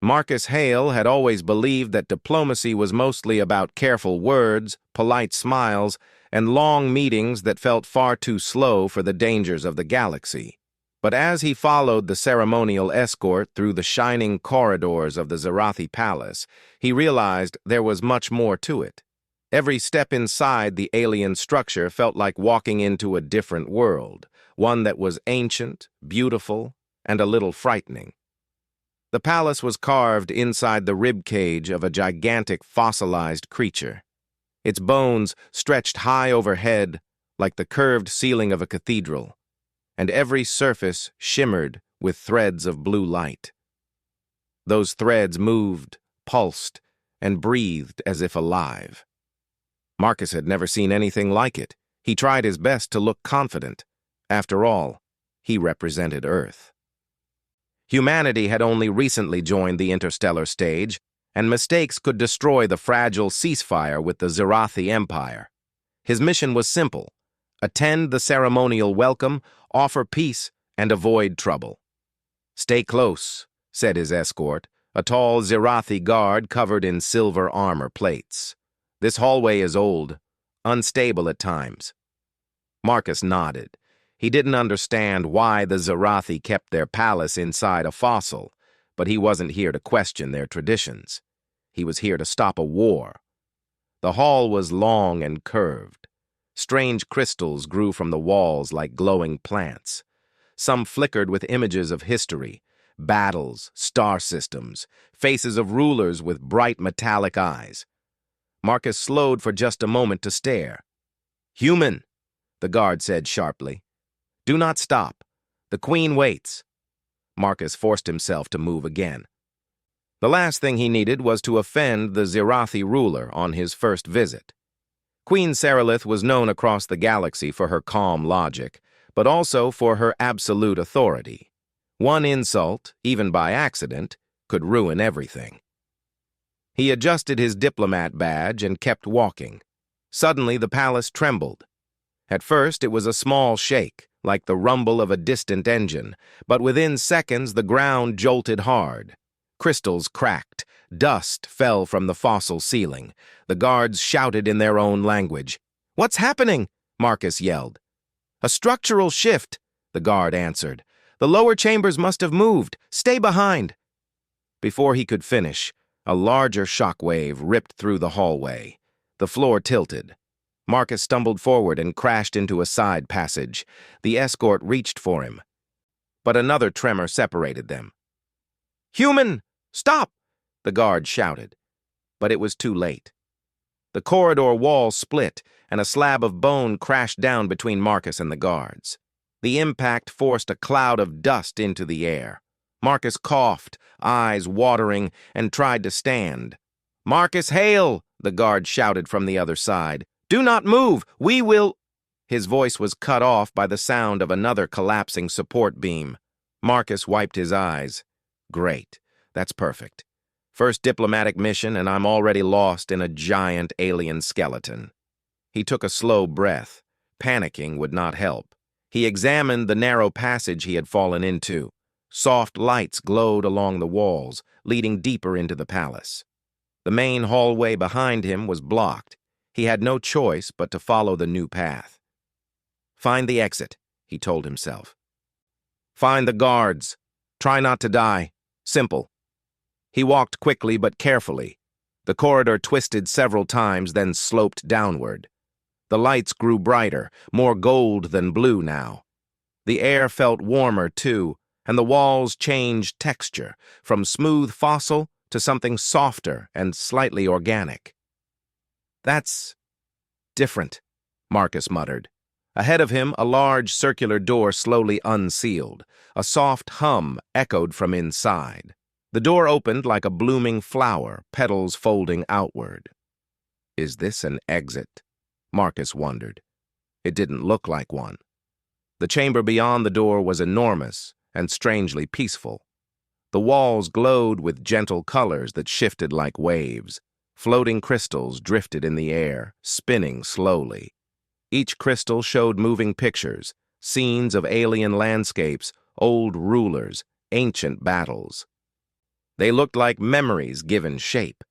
Marcus Hale had always believed that diplomacy was mostly about careful words, polite smiles, and long meetings that felt far too slow for the dangers of the galaxy. But as he followed the ceremonial escort through the shining corridors of the Zirathi Palace, he realized there was much more to it. Every step inside the alien structure felt like walking into a different world, one that was ancient, beautiful, and a little frightening. The palace was carved inside the ribcage of a gigantic fossilized creature. Its bones stretched high overhead like the curved ceiling of a cathedral, and every surface shimmered with threads of blue light. Those threads moved, pulsed, and breathed as if alive. Marcus had never seen anything like it. He tried his best to look confident. After all, he represented Earth. Humanity had only recently joined the interstellar stage, and mistakes could destroy the fragile ceasefire with the Zirathi Empire. His mission was simple: attend the ceremonial welcome, offer peace, and avoid trouble. "Stay close," said his escort, a tall Zirathi guard covered in silver armor plates. "This hallway is old, unstable at times." Marcus nodded. He didn't understand why the Zirathi kept their palace inside a fossil, but he wasn't here to question their traditions. He was here to stop a war. The hall was long and curved. Strange crystals grew from the walls like glowing plants. Some flickered with images of history, battles, star systems, faces of rulers with bright metallic eyes. Marcus slowed for just a moment to stare. "Human," the guard said sharply. "Do not stop. The Queen waits." Marcus forced himself to move again. The last thing he needed was to offend the Zirathi ruler on his first visit. Queen Seralith was known across the galaxy for her calm logic, but also for her absolute authority. One insult, even by accident, could ruin everything. He adjusted his diplomat badge and kept walking. Suddenly, the palace trembled. At first, it was a small shake, like the rumble of a distant engine, but within seconds the ground jolted hard. Crystals cracked, dust fell from the fossil ceiling. The guards shouted in their own language. "What's happening?" Marcus yelled. "A structural shift," the guard answered. "The lower chambers must have moved. Stay behind." Before he could finish, a larger shockwave ripped through the hallway. The floor tilted. Marcus stumbled forward and crashed into a side passage. The escort reached for him, but another tremor separated them. "Human, stop!" the guard shouted, but it was too late. The corridor wall split, and a slab of bone crashed down between Marcus and the guards. The impact forced a cloud of dust into the air. Marcus coughed, eyes watering, and tried to stand. "Marcus Hale!" the guard shouted from the other side. "Do not move! We will—" His voice was cut off by the sound of another collapsing support beam. Marcus wiped his eyes. "Great. That's perfect. First diplomatic mission, and I'm already lost in a giant alien skeleton." He took a slow breath. Panicking would not help. He examined the narrow passage he had fallen into. Soft lights glowed along the walls, leading deeper into the palace. The main hallway behind him was blocked. He had no choice but to follow the new path. "Find the exit," he told himself. "Find the guards. Try not to die. Simple." He walked quickly but carefully. The corridor twisted several times, then sloped downward. The lights grew brighter, more gold than blue now. The air felt warmer, too, and the walls changed texture, from smooth fossil to something softer and slightly organic. "That's different," Marcus muttered. Ahead of him, a large circular door slowly unsealed. A soft hum echoed from inside. The door opened like a blooming flower, petals folding outward. "Is this an exit?" Marcus wondered. It didn't look like one. The chamber beyond the door was enormous and strangely peaceful. The walls glowed with gentle colors that shifted like waves. Floating crystals drifted in the air, spinning slowly. Each crystal showed moving pictures, scenes of alien landscapes, old rulers, ancient battles. They looked like memories given shape.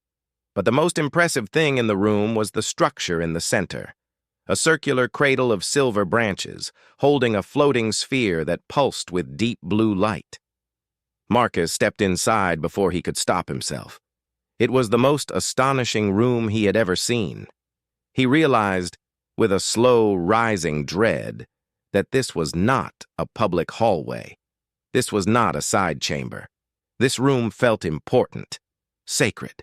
But the most impressive thing in the room was the structure in the center. A circular cradle of silver branches, holding a floating sphere that pulsed with deep blue light. Marcus stepped inside before he could stop himself. It was the most astonishing room he had ever seen. He realized, with a slow, rising dread, that this was not a public hallway. This was not a side chamber. This room felt important, sacred.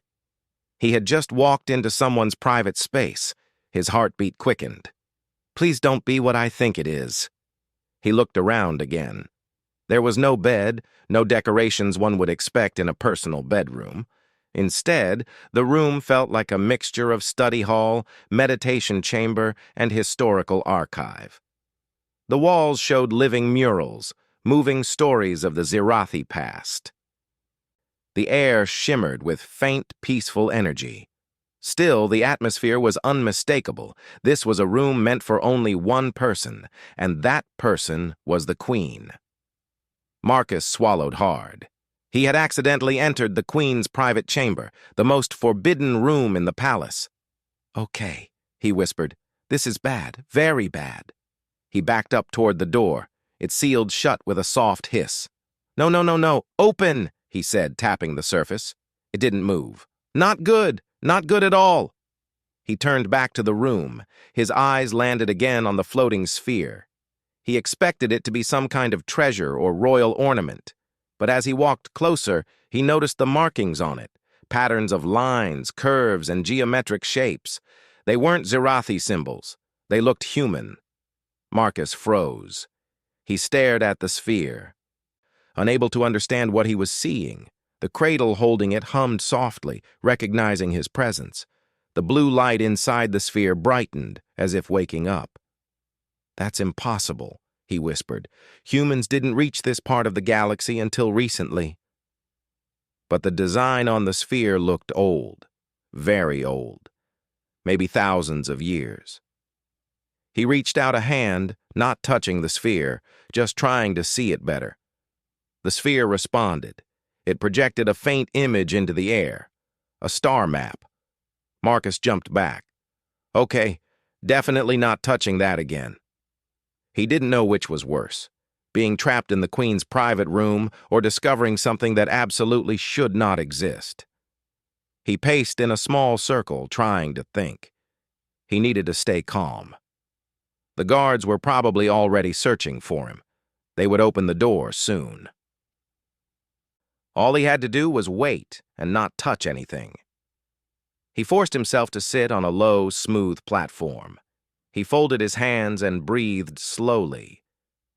He had just walked into someone's private space. His heartbeat quickened. Please don't be what I think it is. He looked around again. There was no bed, no decorations one would expect in a personal bedroom. Instead, the room felt like a mixture of study hall, meditation chamber, and historical archive. The walls showed living murals, moving stories of the Zirathi past. The air shimmered with faint, peaceful energy. Still, the atmosphere was unmistakable. This was a room meant for only one person, and that person was the Queen. Marcus swallowed hard. He had accidentally entered the Queen's private chamber, the most forbidden room in the palace. "Okay," he whispered. "This is bad, very bad." He backed up toward the door. It sealed shut with a soft hiss. "No, no, no, no, open!" he said, tapping the surface. It didn't move. "Not good, not good at all." He turned back to the room. His eyes landed again on the floating sphere. He expected it to be some kind of treasure or royal ornament. But as he walked closer, he noticed the markings on it, patterns of lines, curves, and geometric shapes. They weren't Zirathi symbols. They looked human. Marcus froze. He stared at the sphere. Unable to understand what he was seeing, the cradle holding it hummed softly, recognizing his presence. The blue light inside the sphere brightened, as if waking up. "That's impossible," he whispered. "Humans didn't reach this part of the galaxy until recently." But the design on the sphere looked old, very old, maybe thousands of years. He reached out a hand, not touching the sphere, just trying to see it better. The sphere responded. It projected a faint image into the air, a star map. Marcus jumped back. Okay, definitely not touching that again. He didn't know which was worse, being trapped in the Queen's private room or discovering something that absolutely should not exist. He paced in a small circle, trying to think. He needed to stay calm. The guards were probably already searching for him. They would open the door soon. All he had to do was wait and not touch anything. He forced himself to sit on a low, smooth platform. He folded his hands and breathed slowly,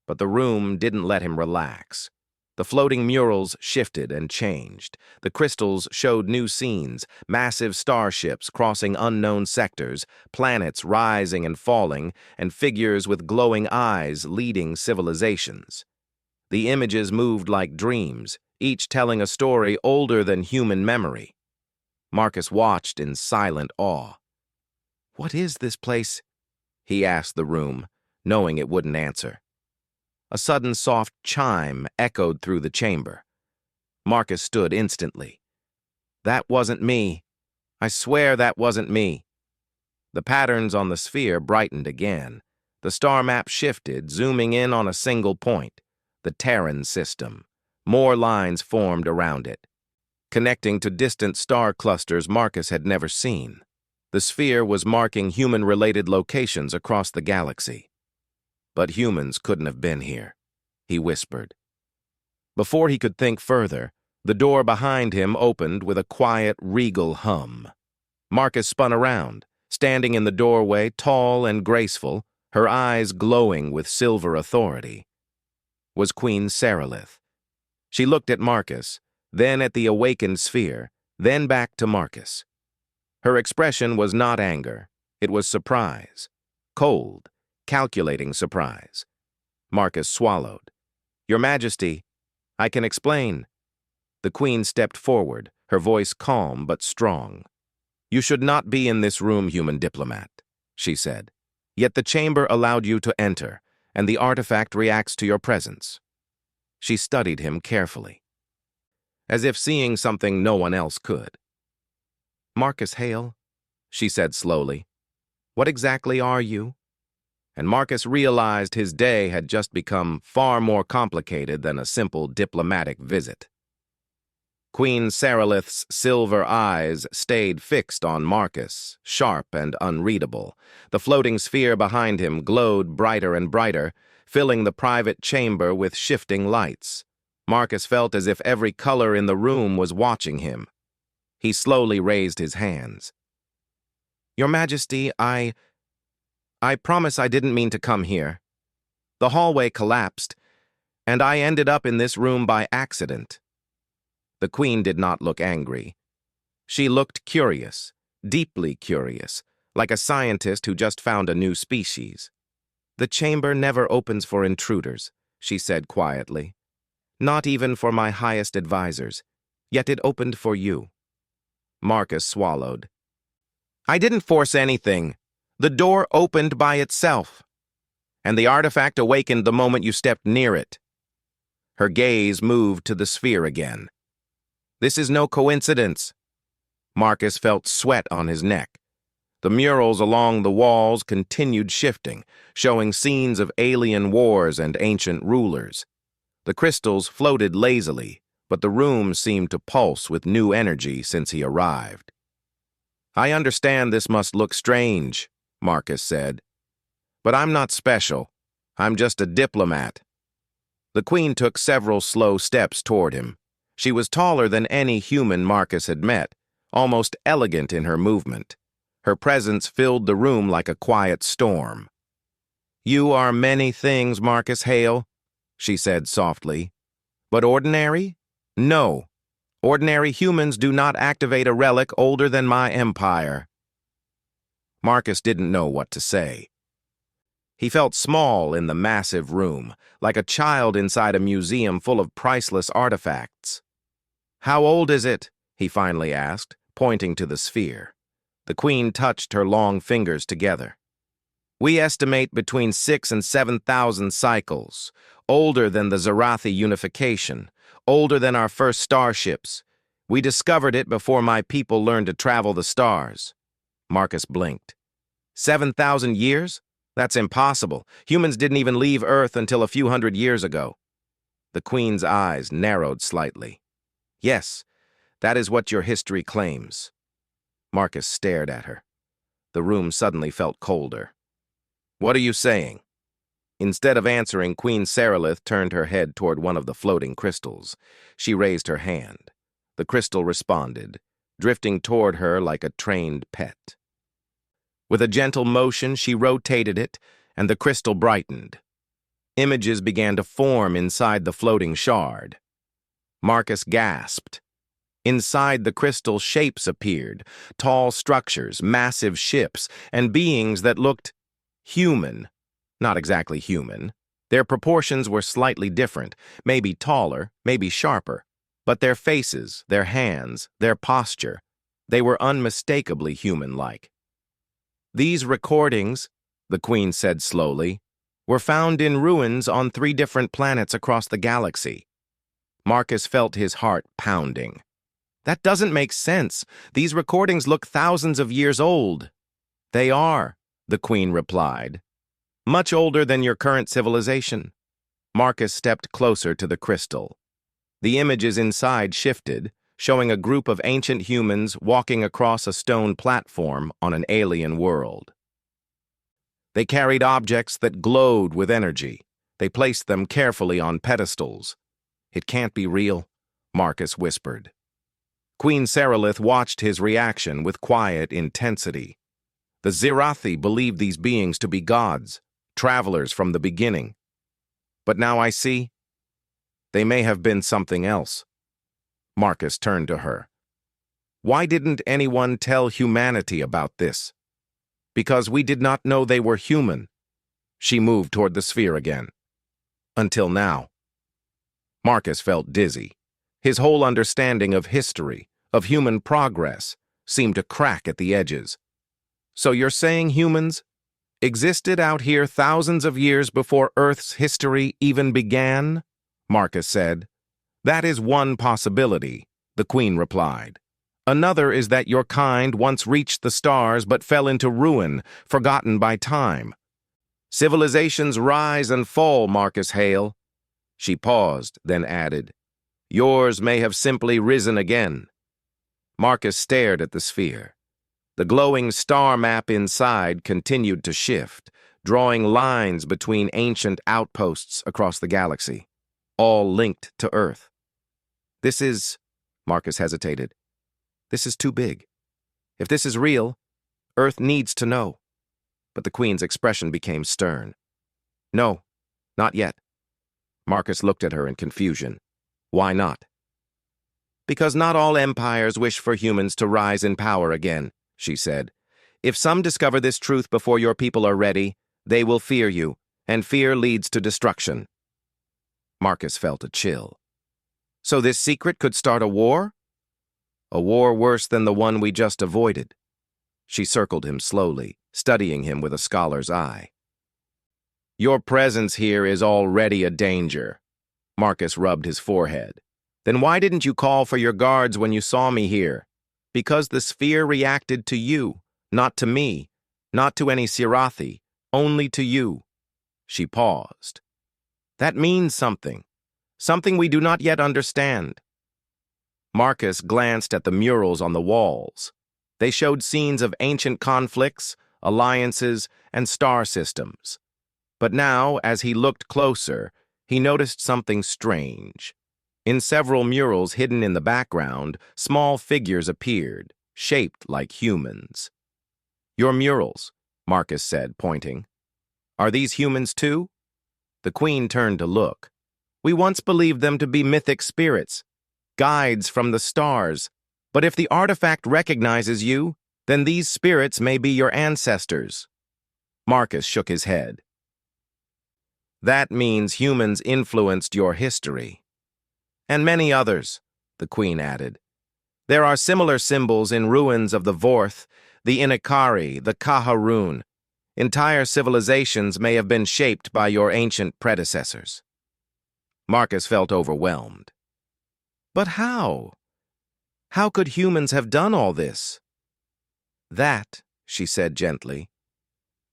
but the room didn't let him relax. The floating murals shifted and changed. The crystals showed new scenes, massive starships crossing unknown sectors, planets rising and falling, and figures with glowing eyes leading civilizations. The images moved like dreams, each telling a story older than human memory. Marcus watched in silent awe. "What is this place?" he asked the room, knowing it wouldn't answer. A sudden soft chime echoed through the chamber. Marcus stood instantly. "That wasn't me. I swear that wasn't me." The patterns on the sphere brightened again. The star map shifted, zooming in on a single point, the Terran system. More lines formed around it, connecting to distant star clusters Marcus had never seen. The sphere was marking human-related locations across the galaxy. "But humans couldn't have been here," he whispered. Before he could think further, the door behind him opened with a quiet, regal hum. Marcus spun around, standing in the doorway, tall and graceful, her eyes glowing with silver authority, was Queen Sarilith. She looked at Marcus, then at the awakened sphere, then back to Marcus. Her expression was not anger. It was surprise. Cold, calculating surprise. Marcus swallowed. "Your Majesty, I can explain." The Queen stepped forward, her voice calm but strong. "You should not be in this room, human diplomat," she said. "Yet the chamber allowed you to enter, and the artifact reacts to your presence." She studied him carefully. as if seeing something no one else could. "Marcus Hale," she said slowly, "what exactly are you?" And Marcus realized his day had just become far more complicated than a simple diplomatic visit. Queen Saralith's silver eyes stayed fixed on Marcus, sharp and unreadable. The floating sphere behind him glowed brighter and brighter, filling the private chamber with shifting lights. Marcus felt as if every color in the room was watching him. He slowly raised his hands. "Your Majesty, I promise I didn't mean to come here. The hallway collapsed, and I ended up in this room by accident." The Queen did not look angry. She looked curious, deeply curious, like a scientist who just found a new species. "The chamber never opens for intruders," she said quietly. "Not even for my highest advisors. Yet it opened for you." Marcus swallowed. "I didn't force anything. The door opened by itself. And the artifact awakened the moment you stepped near it." Her gaze moved to the sphere again. "This is no coincidence." Marcus felt sweat on his neck. The murals along the walls continued shifting, showing scenes of alien wars and ancient rulers. The crystals floated lazily, but the room seemed to pulse with new energy since he arrived. "I understand this must look strange," Marcus said. "But I'm not special. I'm just a diplomat." The Queen took several slow steps toward him. She was taller than any human Marcus had met, almost elegant in her movement. Her presence filled the room like a quiet storm. "You are many things, Marcus Hale," she said softly. "But ordinary? No. Ordinary humans do not activate a relic older than my empire." Marcus didn't know what to say. He felt small in the massive room, like a child inside a museum full of priceless artifacts. "How old is it?" he finally asked, pointing to the sphere. The Queen touched her long fingers together. "We estimate between 6,000 and 7,000 cycles, older than the Zarathi unification, older than our first starships. We discovered it before my people learned to travel the stars." Marcus blinked. 7,000 years? That's impossible. Humans didn't even leave Earth until a few hundred years ago. The Queen's eyes narrowed slightly. "Yes, that is what your history claims." Marcus stared at her. The room suddenly felt colder. "What are you saying?" Instead of answering, Queen Saralith turned her head toward one of the floating crystals. She raised her hand. The crystal responded, drifting toward her like a trained pet. With a gentle motion, she rotated it, and the crystal brightened. Images began to form inside the floating shard. Marcus gasped. Inside the crystal, shapes appeared, tall structures, massive ships, and beings that looked human. Not exactly human. Their proportions were slightly different, maybe taller, maybe sharper. But their faces, their hands, their posture, they were unmistakably human-like. "These recordings," the Queen said slowly, "were found in ruins on 3 different planets across the galaxy." Marcus felt his heart pounding. "That doesn't make sense. These recordings look thousands of years old." "They are," the Queen replied. "Much older than your current civilization." Marcus stepped closer to the crystal. The images inside shifted, showing a group of ancient humans walking across a stone platform on an alien world. They carried objects that glowed with energy. They placed them carefully on pedestals. "It can't be real," Marcus whispered. Queen Saralith watched his reaction with quiet intensity. The Zarathi believed these beings to be gods, travelers from the beginning. "But now I see. They may have been something else." Marcus turned to her. "Why didn't anyone tell humanity about this?" "Because we did not know they were human." She moved toward the sphere again. "Until now." Marcus felt dizzy. His whole understanding of history, of human progress, seemed to crack at the edges. "So you're saying humans existed out here thousands of years before Earth's history even began?" Marcus said. That is one possibility, the Queen replied. Another is that your kind once reached the stars but fell into ruin, forgotten by time. Civilizations rise and fall, Marcus Hale. She paused, then added, Yours may have simply risen again. Marcus stared at the sphere. The glowing star map inside continued to shift, drawing lines between ancient outposts across the galaxy, all linked to Earth. Marcus hesitated. This is too big. If this is real, Earth needs to know. But the Queen's expression became stern. No, not yet. Marcus looked at her in confusion. Why not? Because not all empires wish for humans to rise in power again, she said. If some discover this truth before your people are ready, they will fear you, and fear leads to destruction. Marcus felt a chill. So this secret could start a war? A war worse than the one we just avoided. She circled him slowly, studying him with a scholar's eye. Your presence here is already a danger. Marcus rubbed his forehead. Then why didn't you call for your guards when you saw me here? Because the sphere reacted to you, not to me, not to any Sirathi, only to you. She paused. That means something we do not yet understand. Marcus glanced at the murals on the walls. They showed scenes of ancient conflicts, alliances, and star systems. But now, as he looked closer, he noticed something strange. In several murals hidden in the background, small figures appeared, shaped like humans. Your murals, Marcus said, pointing. Are these humans too? The Queen turned to look. We once believed them to be mythic spirits, guides from the stars. But if the artifact recognizes you, then these spirits may be your ancestors. Marcus shook his head. That means humans influenced your history. And many others, the Queen added. There are similar symbols in ruins of the Vorth, the Inakari, the Kaharun. Entire civilizations may have been shaped by your ancient predecessors. Marcus felt overwhelmed. But how? How could humans have done all this? That, she said gently,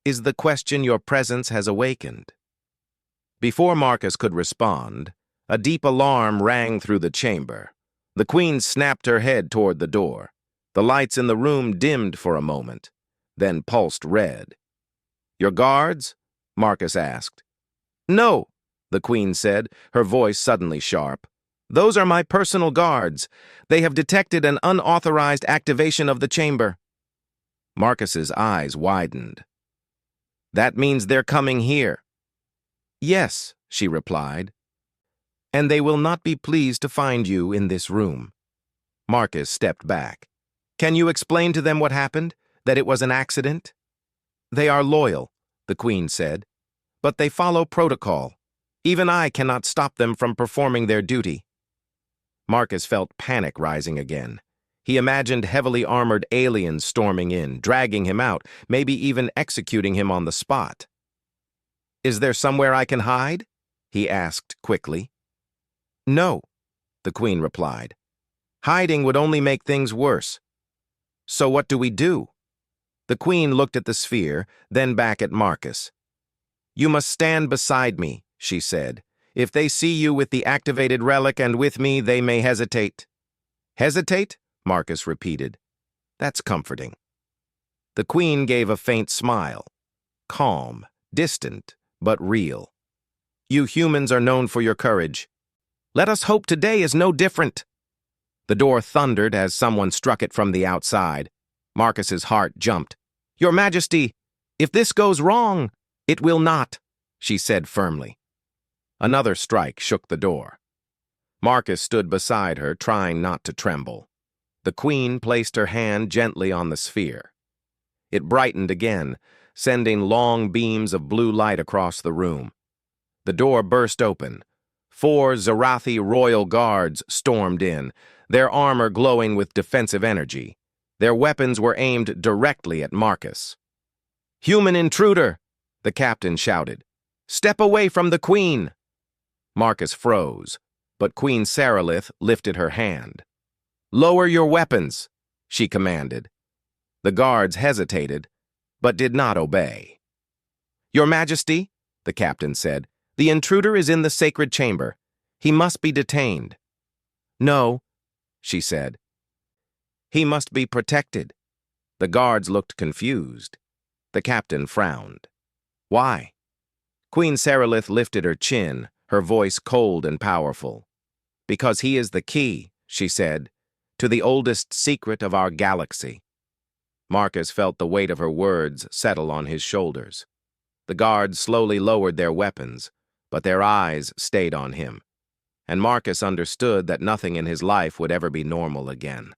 is the question your presence has awakened. Before Marcus could respond, a deep alarm rang through the chamber. The Queen snapped her head toward the door. The lights in the room dimmed for a moment, then pulsed red. Your guards? Marcus asked. No, the Queen said, her voice suddenly sharp. Those are my personal guards. They have detected an unauthorized activation of the chamber. Marcus's eyes widened. That means they're coming here. Yes, she replied. And they will not be pleased to find you in this room. Marcus stepped back. Can you explain to them what happened? That it was an accident? They are loyal, the Queen said, but they follow protocol. Even I cannot stop them from performing their duty. Marcus felt panic rising again. He imagined heavily armored aliens storming in, dragging him out, maybe even executing him on the spot. Is there somewhere I can hide? He asked quickly. No, the Queen replied. Hiding would only make things worse. So what do we do? The Queen looked at the sphere, then back at Marcus. You must stand beside me, she said. If they see you with the activated relic and with me, they may hesitate. Hesitate? Marcus repeated. That's comforting. The Queen gave a faint smile. Calm, distant, but real. You humans are known for your courage. Let us hope today is no different. The door thundered as someone struck it from the outside. Marcus's heart jumped. Your Majesty, if this goes wrong, it will not, she said firmly. Another strike shook the door. Marcus stood beside her, trying not to tremble. The Queen placed her hand gently on the sphere. It brightened again, sending long beams of blue light across the room. The door burst open. 4 Zarathi royal guards stormed in, their armor glowing with defensive energy. Their weapons were aimed directly at Marcus. Human intruder, the captain shouted. Step away from the Queen. Marcus froze. But Queen Saralith lifted her hand. "Lower your weapons," she commanded. The guards hesitated, but did not obey. "Your Majesty," the captain said, "the intruder is in the sacred chamber. He must be detained." "No," she said. "He must be protected." The guards looked confused. The captain frowned. "Why?" Queen Saralith lifted her chin, her voice cold and powerful. "Because he is the key," she said, "to the oldest secret of our galaxy." Marcus felt the weight of her words settle on his shoulders. The guards slowly lowered their weapons, but their eyes stayed on him. And Marcus understood that nothing in his life would ever be normal again.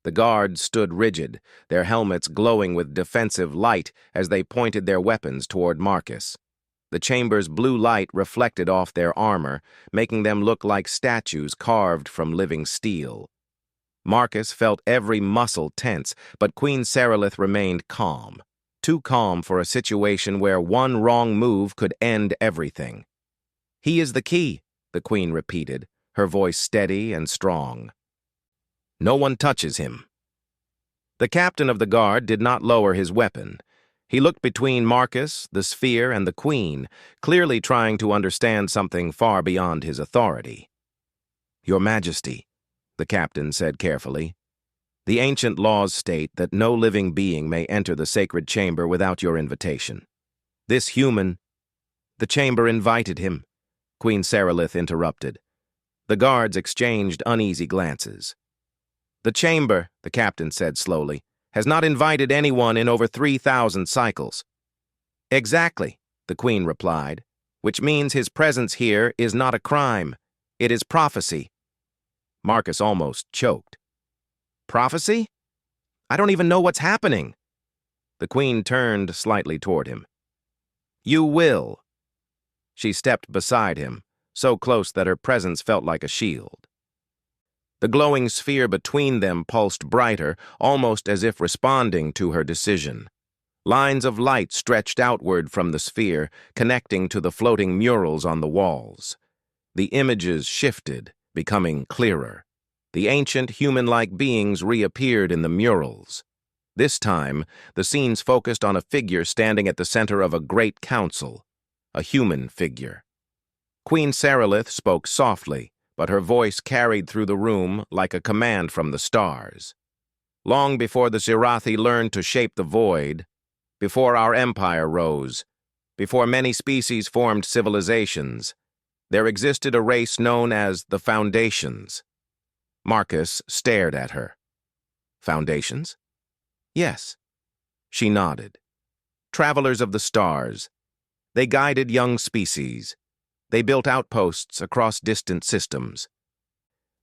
The guards stood rigid, their helmets glowing with defensive light as they pointed their weapons toward Marcus. The chamber's blue light reflected off their armor, making them look like statues carved from living steel. Marcus felt every muscle tense, but Queen Saralith remained calm. Too calm for a situation where one wrong move could end everything. "He is the key," the Queen repeated, her voice steady and strong. "No one touches him." The captain of the guard did not lower his weapon. He looked between Marcus, the sphere, and the Queen, clearly trying to understand something far beyond his authority. "Your Majesty," the captain said carefully, "the ancient laws state that no living being may enter the sacred chamber without your invitation. This human—" "The chamber invited him," Queen Saralith interrupted. The guards exchanged uneasy glances. "The chamber," the captain said slowly, "has not invited anyone in over 3,000 cycles." "Exactly," the Queen replied, "which means his presence here is not a crime. It is prophecy." Marcus almost choked. "Prophecy? I don't even know what's happening." The Queen turned slightly toward him. "You will." She stepped beside him, so close that her presence felt like a shield. The glowing sphere between them pulsed brighter, almost as if responding to her decision. Lines of light stretched outward from the sphere, connecting to the floating murals on the walls. The images shifted, becoming clearer. The ancient human-like beings reappeared in the murals. This time, the scenes focused on a figure standing at the center of a great council, a human figure. Queen Saralith spoke softly, but her voice carried through the room like a command from the stars. "Long before the Zirathi learned to shape the void, before our empire rose, before many species formed civilizations, there existed a race known as the Foundations." Marcus stared at her. "Foundations?" "Yes." She nodded. "Travelers of the stars. They guided young species. They built outposts across distant systems.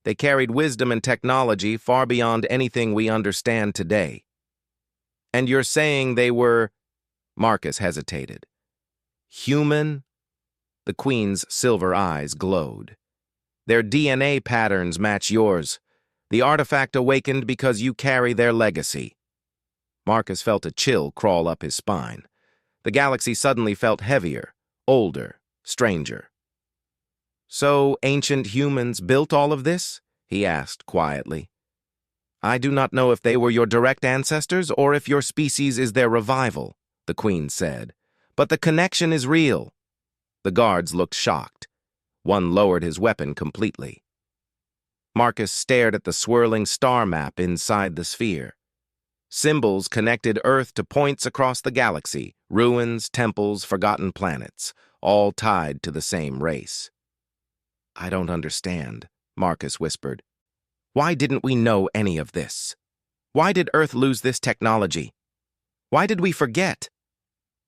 They carried wisdom and technology far beyond anything we understand today." "And you're saying they were—" Marcus hesitated. "Human?" The Queen's silver eyes glowed. "Their DNA patterns match yours. The artifact awakened because you carry their legacy." Marcus felt a chill crawl up his spine. The galaxy suddenly felt heavier, older, stranger. "So ancient humans built all of this?" he asked quietly. "I do not know if they were your direct ancestors or if your species is their revival," the Queen said. "But the connection is real." The guards looked shocked. One lowered his weapon completely. Marcus stared at the swirling star map inside the sphere. Symbols connected Earth to points across the galaxy, ruins, temples, forgotten planets, all tied to the same race. "I don't understand," Marcus whispered. "Why didn't we know any of this? Why did Earth lose this technology? Why did we forget?"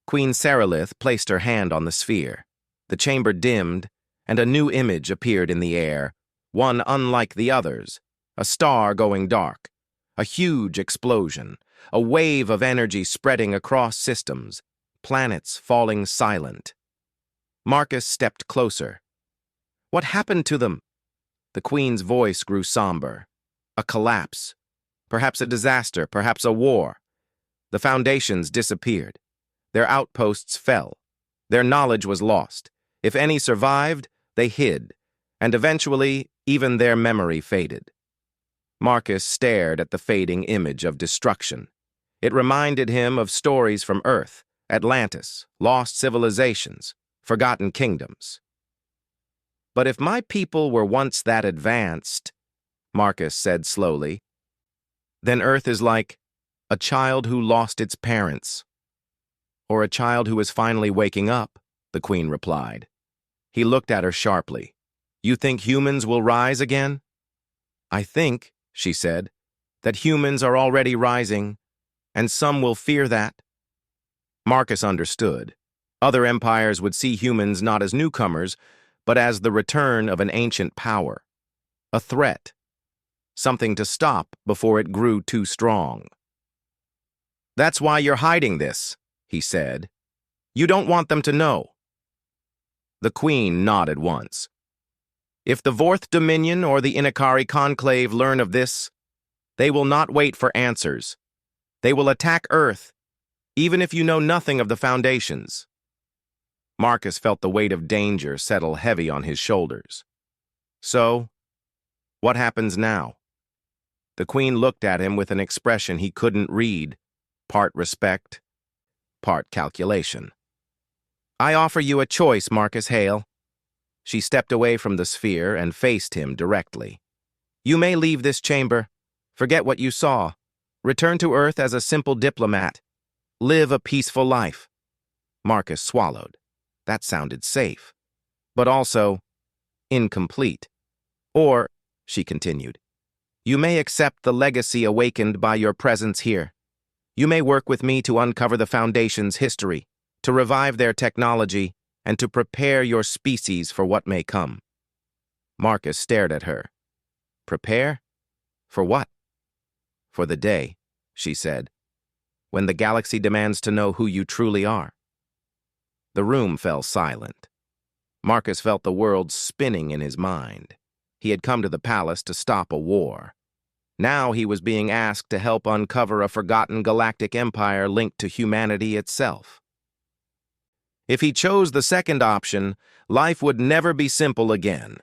Queen Saralith placed her hand on the sphere. The chamber dimmed, and a new image appeared in the air, one unlike the others, a star going dark, a huge explosion, a wave of energy spreading across systems, planets falling silent. Marcus stepped closer. "What happened to them?" The Queen's voice grew somber. "A collapse. Perhaps a disaster, perhaps a war. The Foundations disappeared. Their outposts fell. Their knowledge was lost. If any survived, they hid. and eventually even their memory faded. Marcus stared at the fading image of destruction. It reminded him of stories from Earth, Atlantis, lost civilizations, forgotten kingdoms. "But if my people were once that advanced," Marcus said slowly, "then Earth is like a child who lost its parents." "Or a child who is finally waking up," the Queen replied. He looked at her sharply. "You think humans will rise again?" "I think," she said, "that humans are already rising, and some will fear that." Marcus understood. Other empires would see humans not as newcomers, but as the return of an ancient power. A threat. Something to stop before it grew too strong. "That's why you're hiding this," he said. "You don't want them to know." The Queen nodded once. "If the Vorth Dominion or the Inakari Conclave learn of this, they will not wait for answers. They will attack Earth, even if you know nothing of the foundations." Marcus felt the weight of danger settle heavy on his shoulders. "So, what happens now?" The Queen looked at him with an expression he couldn't read, part respect, part calculation. "I offer you a choice, Marcus Hale." She stepped away from the sphere and faced him directly. "You may leave this chamber, forget what you saw, return to Earth as a simple diplomat, live a peaceful life." Marcus swallowed. That sounded safe, but also incomplete. "Or," she continued, "you may accept the legacy awakened by your presence here. You may work with me to uncover the Foundation's history, to revive their technology, and to prepare your species for what may come." Marcus stared at her. "Prepare? For what?" "For the day," she said, "when the galaxy demands to know who you truly are." The room fell silent. Marcus felt the world spinning in his mind. He had come to the palace to stop a war. Now he was being asked to help uncover a forgotten galactic empire linked to humanity itself. If he chose the second option, life would never be simple again.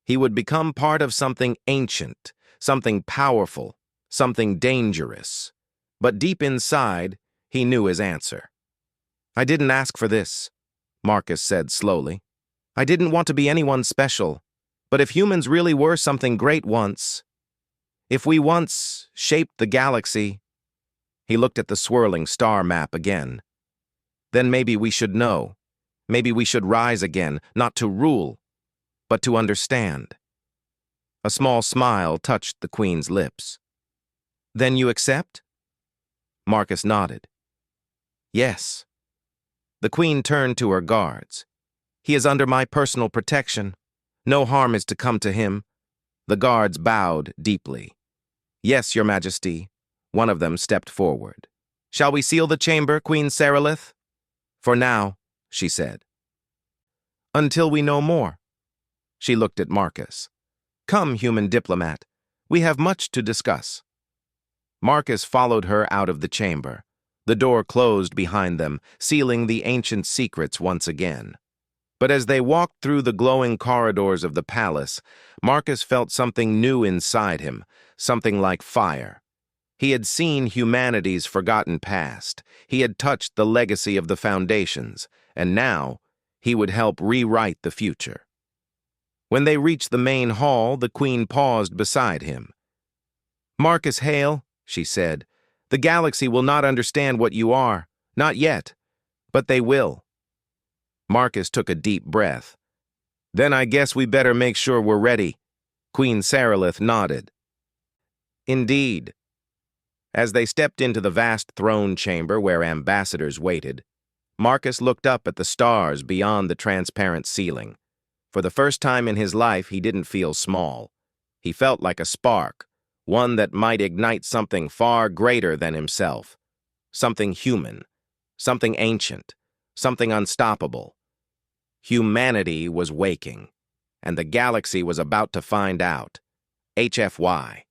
He would become part of something ancient, something powerful, something dangerous. But deep inside, he knew his answer. "I didn't ask for this," Marcus said slowly. "I didn't want to be anyone special. But if humans really were something great once, if we once shaped the galaxy," he looked at the swirling star map again, "then maybe we should know. Maybe we should rise again, not to rule, but to understand." A small smile touched the Queen's lips. "Then you accept?" Marcus nodded. "Yes." The Queen turned to her guards. "He is under my personal protection. No harm is to come to him." The guards bowed deeply. "Yes, Your Majesty." One of them stepped forward. "Shall we seal the chamber, Queen Saralith?" "For now," she said. "Until we know more." She looked at Marcus. "Come, human diplomat. We have much to discuss." Marcus followed her out of the chamber. The door closed behind them, sealing the ancient secrets once again. But as they walked through the glowing corridors of the palace, Marcus felt something new inside him, something like fire. He had seen humanity's forgotten past. He had touched the legacy of the Foundations, and now he would help rewrite the future. When they reached the main hall, the Queen paused beside him. "Marcus Hale," she said, "the galaxy will not understand what you are, not yet, but they will." Marcus took a deep breath. "Then I guess we better make sure we're ready." Queen Saralith nodded. "Indeed." As they stepped into the vast throne chamber where ambassadors waited, Marcus looked up at the stars beyond the transparent ceiling. For the first time in his life, he didn't feel small. He felt like a spark, one that might ignite something far greater than himself. Something human, something ancient, something unstoppable. Humanity was waking, and the galaxy was about to find out. HFY.